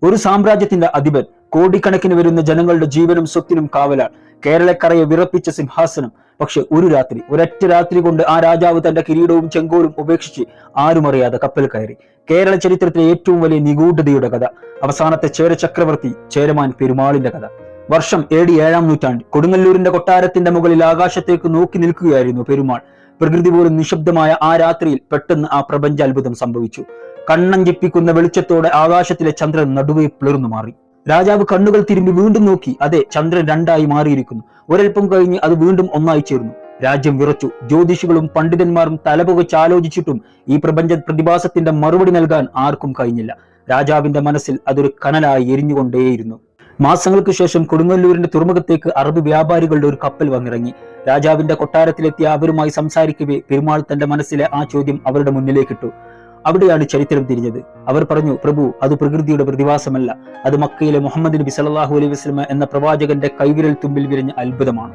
ഒരു സാമ്രാജ്യത്തിന്റെ അധിപൻ, കോടിക്കണക്കിന് വരുന്ന ജനങ്ങളുടെ ജീവനും സ്വത്തിനും കാവലാൾ, കേരളക്കരയെ വിറപ്പിച്ച സിംഹാസനം. പക്ഷെ ഒരൊറ്റ രാത്രി കൊണ്ട് ആ രാജാവ് തന്റെ കിരീടവും ചെങ്കോലും ഉപേക്ഷിച്ച് ആരുമറിയാതെ കപ്പൽ കയറി. കേരള ചരിത്രത്തിലെ ഏറ്റവും വലിയ നിഗൂഢതയുടെ കഥ. അവസാനത്തെ ചേര ചക്രവർത്തി ചേരമാൻ പെരുമാളിന്റെ കഥ. വർഷം AD 7-ാം നൂറ്റാണ്ട്. കൊടുങ്ങല്ലൂരിന്റെ കൊട്ടാരത്തിന്റെ മുകളിൽ ആകാശത്തേക്ക് നോക്കി നിൽക്കുകയായിരുന്നു പെരുമാൾ. പ്രകൃതി പോലും നിശബ്ദമായ ആ രാത്രിയിൽ പെട്ടെന്ന് ആ പ്രപഞ്ച അത്ഭുതം സംഭവിച്ചു. കണ്ണഞ്ചിപ്പിക്കുന്ന വെളിച്ചത്തോടെ ആകാശത്തിലെ ചന്ദ്രൻ നടുവേ പിളർന്നു മാറി. രാജാവ് കണ്ണുകൾ തിരുമ്പി വീണ്ടും നോക്കി. അതെ, ചന്ദ്രൻ രണ്ടായി മാറിയിരിക്കുന്നു. ഒരൽപ്പം കഴിഞ്ഞ് അത് വീണ്ടും ഒന്നായി ചേർന്നു. രാജ്യം വിറച്ചു. ജ്യോതിഷികളും പണ്ഡിതന്മാരും തലപുകച്ച് ആലോചിച്ചിട്ടും ഈ പ്രപഞ്ച പ്രതിഭാസത്തിന്റെ മറുപടി നൽകാൻ ആർക്കും കഴിഞ്ഞില്ല. രാജാവിന്റെ മനസ്സിൽ അതൊരു കനലായി എരിഞ്ഞുകൊണ്ടേയിരുന്നു. മാസങ്ങൾക്ക് ശേഷം കൊടുങ്ങല്ലൂരിന്റെ തുറമുഖത്തേക്ക് അറബ് വ്യാപാരികളുടെ ഒരു കപ്പൽ വന്നിറങ്ങി. രാജാവിന്റെ കൊട്ടാരത്തിലെത്തിയ അവരുമായി സംസാരിക്കവേ പെരുമാൾ തന്റെ മനസ്സിലെ ആ ചോദ്യം അവരുടെ മുന്നിലേക്കിട്ടു. അവിടെയാണ് ചരിത്രം തിരിഞ്ഞത്. അവർ പറഞ്ഞു, പ്രഭു, അത് പ്രകൃതിയുടെ പ്രതിഭാസമല്ല, അത് മക്കയിലെ മുഹമ്മദ് നബി സല്ലല്ലാഹു അലൈഹി വസല്ലം എന്ന പ്രവാചകന്റെ കൈവിരൽ തുമ്പിൽ വിരിഞ്ഞ അത്ഭുതമാണ്.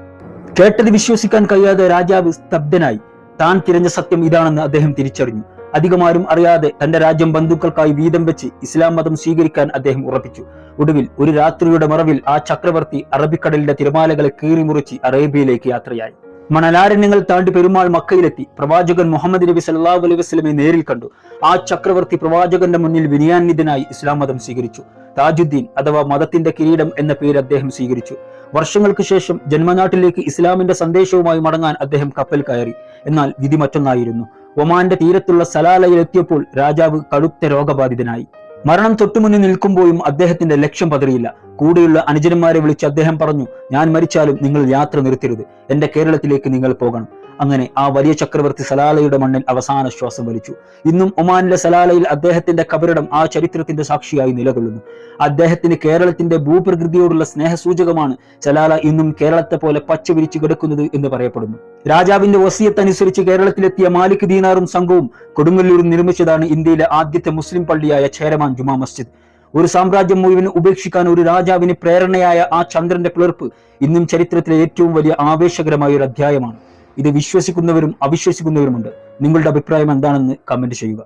കേട്ടത് വിശ്വസിക്കാൻ കഴിയാതെ രാജാവ് സ്തബ്ധനായി. താൻ തിരഞ്ഞ സത്യം ഇതാണെന്ന് അദ്ദേഹം തിരിച്ചറിഞ്ഞു. അധികമാരും അറിയാതെ തന്റെ രാജ്യം ബന്ധുക്കൾക്കായി വീതം വെച്ച് ഇസ്ലാം മതം സ്വീകരിക്കാൻ അദ്ദേഹം ഉറപ്പിച്ചു. ഒടുവിൽ ഒരു രാത്രിയുടെ മറവിൽ ആ ചക്രവർത്തി അറബിക്കടലിന്റെ തിരമാലകളെ കീറിമുറിച്ച് അറേബ്യയിലേക്ക് യാത്രയായി. മണലാരണ്യങ്ങൾ താണ്ടി പെരുമാൾ മക്കയിലെത്തി. പ്രവാചകൻ മുഹമ്മദ് നബി സല്ലല്ലാഹു അലൈഹി വസല്ലമയെ നേരിൽ കണ്ടു. ആ ചക്രവർത്തി പ്രവാചകന്റെ മുന്നിൽ വിനയാന്വിതനായി ഇസ്ലാം മതം സ്വീകരിച്ചു. താജുദ്ദീൻ അഥവാ മതത്തിന്റെ കിരീടം എന്ന പേര് അദ്ദേഹം സ്വീകരിച്ചു. വർഷങ്ങൾക്ക് ശേഷം ജന്മനാട്ടിലേക്ക് ഇസ്ലാമിന്റെ സന്ദേശവുമായി മടങ്ങാൻ അദ്ദേഹം കപ്പൽ കയറി. എന്നാൽ വിധി മറ്റൊന്നായിരുന്നു. ഒമാന്റെ തീരത്തുള്ള സലാലയിൽ എത്തിയപ്പോൾ രാജാവ് കടുത്ത രോഗബാധിതനായി. മരണം തൊട്ടുമുന്നിൽ നിൽക്കുമ്പോഴും അദ്ദേഹത്തിന്റെ ലക്ഷ്യം പതറിയില്ല. കൂടെയുള്ള അനുജന്മാരെ വിളിച്ച് അദ്ദേഹം പറഞ്ഞു, ഞാൻ മരിച്ചാലും നിങ്ങൾ യാത്ര നിർത്തരുത്, എന്റെ കേരളത്തിലേക്ക് നിങ്ങൾ പോകണം. അങ്ങനെ ആ വലിയ ചക്രവർത്തി സലാലയുടെ മണ്ണിൽ അവസാന ശ്വാസം വലിച്ചു. ഇന്നും ഒമാനിലെ സലാലയിൽ അദ്ദേഹത്തിന്റെ കബറിടം ആ ചരിത്രത്തിന്റെ സാക്ഷിയായി നിലകൊള്ളുന്നു. അദ്ദേഹത്തിന് കേരളത്തിന്റെ ഭൂപ്രകൃതിയോടുള്ള സ്നേഹസൂചകമാണ് സലാല ഇന്നും കേരളത്തെ പോലെ പച്ച വിരിച്ചു കിടക്കുന്നത് എന്ന് പറയപ്പെടുന്നു. രാജാവിന്റെ വസിയത്ത് അനുസരിച്ച് കേരളത്തിലെത്തിയ മാലിക് ദീനാറും സംഘവും കൊടുങ്ങല്ലൂരിൽ നിർമ്മിച്ചതാണ് ഇന്ത്യയിലെ ആദ്യത്തെ മുസ്ലിം പള്ളിയായ ചേരമാൻ ജുമാ മസ്ജിദ്. ഒരു സാമ്രാജ്യം മുഴുവൻ ഉപേക്ഷിക്കാൻ ഒരു രാജാവിന് പ്രേരണയായ ആ ചന്ദ്രന്റെ പിളർപ്പ് ഇന്നും ചരിത്രത്തിലെ ഏറ്റവും വലിയ ആവേശകരമായ ഒരു അധ്യായമാണ്. ഇത് വിശ്വസിക്കുന്നവരും അവിശ്വസിക്കുന്നവരുമുണ്ട്. നിങ്ങളുടെ അഭിപ്രായം എന്താണെന്ന് കമന്റ് ചെയ്യുക.